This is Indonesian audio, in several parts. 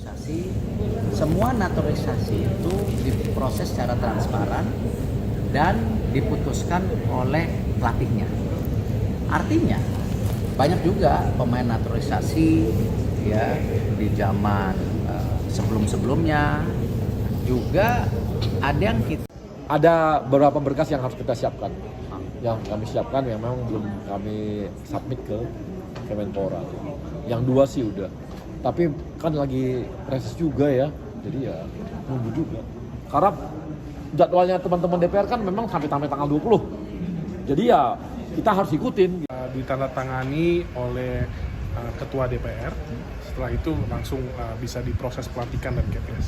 naturalisasi, semua naturalisasi itu diproses secara transparan dan diputuskan oleh pelatihnya. Artinya banyak juga pemain naturalisasi ya di zaman sebelum-sebelumnya juga ada yang kita ada beberapa berkas yang harus kita siapkan. Yang kami siapkan yang memang belum kami submit ke Kemenpora. Yang 2 sih udah. Tapi kan lagi reses juga ya. Jadi ya nunggu juga. Karena jadwalnya teman-teman DPR kan memang sampai tanggal 20. Jadi ya kita harus ikutin. Ditandatangani oleh Ketua DPR. Setelah itu langsung bisa diproses pelantikan dan KPS.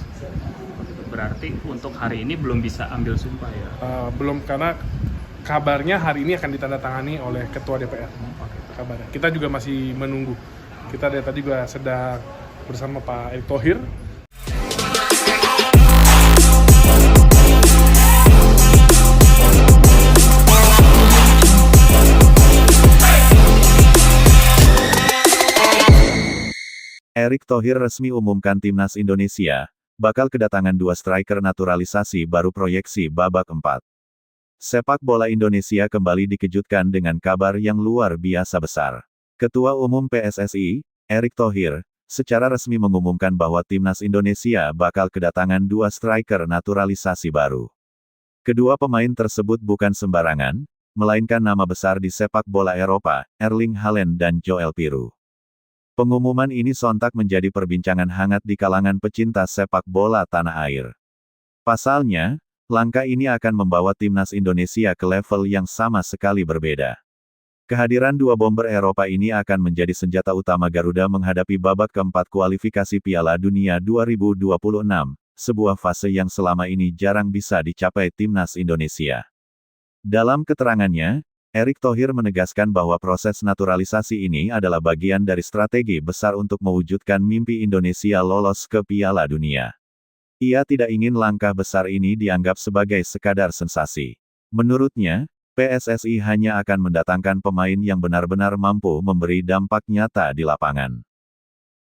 Berarti untuk hari ini belum bisa ambil sumpah ya? Belum, karena kabarnya hari ini akan ditandatangani oleh Ketua DPR. Kabarnya. Kita juga masih menunggu. Kita dari tadi juga sedang bersama Pak Erick Thohir. Erick Thohir resmi umumkan Timnas Indonesia, bakal kedatangan 2 striker naturalisasi baru proyeksi babak 4. Sepak bola Indonesia kembali dikejutkan dengan kabar yang luar biasa besar. Ketua Umum PSSI, Erick Thohir, secara resmi mengumumkan bahwa Timnas Indonesia bakal kedatangan 2 striker naturalisasi baru. Kedua pemain tersebut bukan sembarangan, melainkan nama besar di sepak bola Eropa, Erling Haaland dan Joel Piroe. Pengumuman ini sontak menjadi perbincangan hangat di kalangan pecinta sepak bola tanah air. Pasalnya, langkah ini akan membawa Timnas Indonesia ke level yang sama sekali berbeda. Kehadiran 2 bomber Eropa ini akan menjadi senjata utama Garuda menghadapi babak keempat kualifikasi Piala Dunia 2026, sebuah fase yang selama ini jarang bisa dicapai Timnas Indonesia. Dalam keterangannya, Erick Thohir menegaskan bahwa proses naturalisasi ini adalah bagian dari strategi besar untuk mewujudkan mimpi Indonesia lolos ke Piala Dunia. Ia tidak ingin langkah besar ini dianggap sebagai sekadar sensasi. Menurutnya, PSSI hanya akan mendatangkan pemain yang benar-benar mampu memberi dampak nyata di lapangan.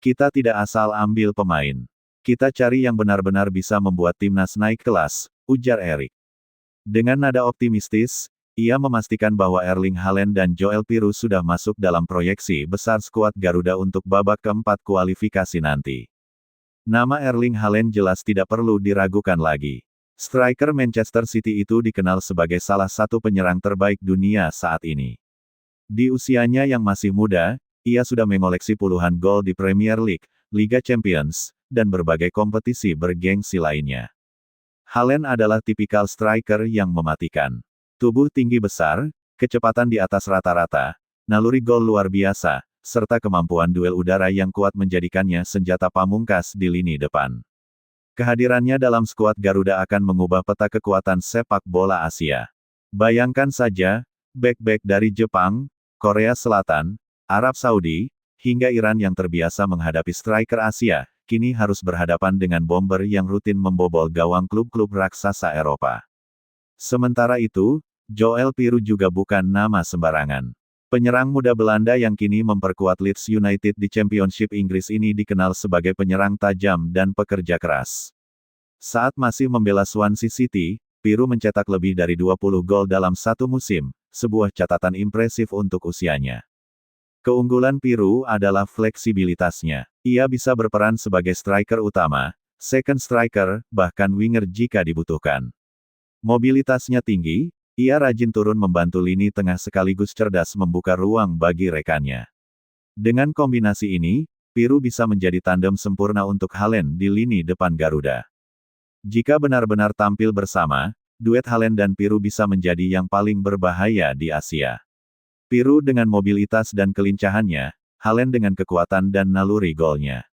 Kita tidak asal ambil pemain. Kita cari yang benar-benar bisa membuat timnas naik kelas, ujar Erick. Dengan nada optimistis, ia memastikan bahwa Erling Haaland dan Joel Piroe sudah masuk dalam proyeksi besar skuad Garuda untuk babak keempat kualifikasi nanti. Nama Erling Haaland jelas tidak perlu diragukan lagi. Striker Manchester City itu dikenal sebagai salah satu penyerang terbaik dunia saat ini. Di usianya yang masih muda, ia sudah mengoleksi puluhan gol di Premier League, Liga Champions, dan berbagai kompetisi bergengsi lainnya. Haaland adalah tipikal striker yang mematikan. Tubuh tinggi besar, kecepatan di atas rata-rata, naluri gol luar biasa, serta kemampuan duel udara yang kuat menjadikannya senjata pamungkas di lini depan. Kehadirannya dalam skuad Garuda akan mengubah peta kekuatan sepak bola Asia. Bayangkan saja, bek-bek dari Jepang, Korea Selatan, Arab Saudi, hingga Iran yang terbiasa menghadapi striker Asia, kini harus berhadapan dengan bomber yang rutin membobol gawang klub-klub raksasa Eropa. Sementara itu, Joel Piroe juga bukan nama sembarangan. Penyerang muda Belanda yang kini memperkuat Leeds United di Championship Inggris ini dikenal sebagai penyerang tajam dan pekerja keras. Saat masih membela Swansea City, Piroe mencetak lebih dari 20 gol dalam satu musim, sebuah catatan impresif untuk usianya. Keunggulan Piroe adalah fleksibilitasnya. Ia bisa berperan sebagai striker utama, second striker, bahkan winger jika dibutuhkan. Mobilitasnya tinggi, ia rajin turun membantu lini tengah sekaligus cerdas membuka ruang bagi rekannya. Dengan kombinasi ini, Piroe bisa menjadi tandem sempurna untuk Haaland di lini depan Garuda. Jika benar-benar tampil bersama, duet Haaland dan Piroe bisa menjadi yang paling berbahaya di Asia. Piroe dengan mobilitas dan kelincahannya, Haaland dengan kekuatan dan naluri golnya.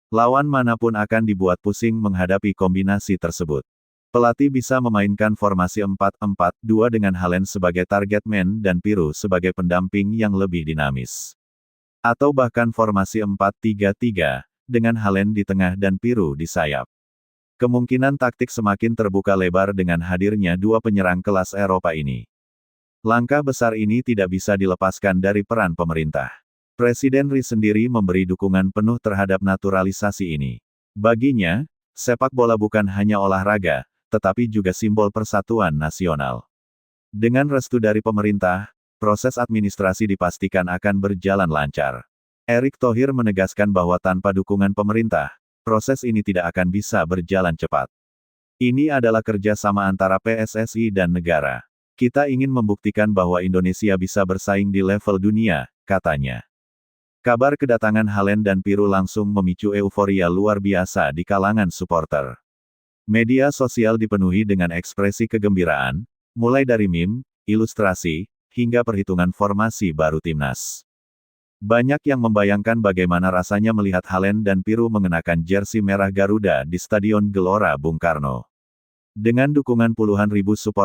Lawan manapun akan dibuat pusing menghadapi kombinasi tersebut. Pelatih bisa memainkan formasi 4-4-2 dengan Haaland sebagai target man dan Piroe sebagai pendamping yang lebih dinamis. Atau bahkan formasi 4-3-3, dengan Haaland di tengah dan Piroe di sayap. Kemungkinan taktik semakin terbuka lebar dengan hadirnya 2 penyerang kelas Eropa ini. Langkah besar ini tidak bisa dilepaskan dari peran pemerintah. Presiden Ri sendiri memberi dukungan penuh terhadap naturalisasi ini. Baginya, sepak bola bukan hanya olahraga, tetapi juga simbol persatuan nasional. Dengan restu dari pemerintah, proses administrasi dipastikan akan berjalan lancar. Erick Thohir menegaskan bahwa tanpa dukungan pemerintah, proses ini tidak akan bisa berjalan cepat. Ini adalah kerjasama antara PSSI dan negara. Kita ingin membuktikan bahwa Indonesia bisa bersaing di level dunia, katanya. Kabar kedatangan Haaland dan Pirlo langsung memicu euforia luar biasa di kalangan supporter. Media sosial dipenuhi dengan ekspresi kegembiraan, mulai dari meme, ilustrasi, hingga perhitungan formasi baru timnas. Banyak yang membayangkan bagaimana rasanya melihat Haaland dan Pirlo mengenakan jersey merah Garuda di Stadion Gelora Bung Karno. Dengan dukungan puluhan ribu supporter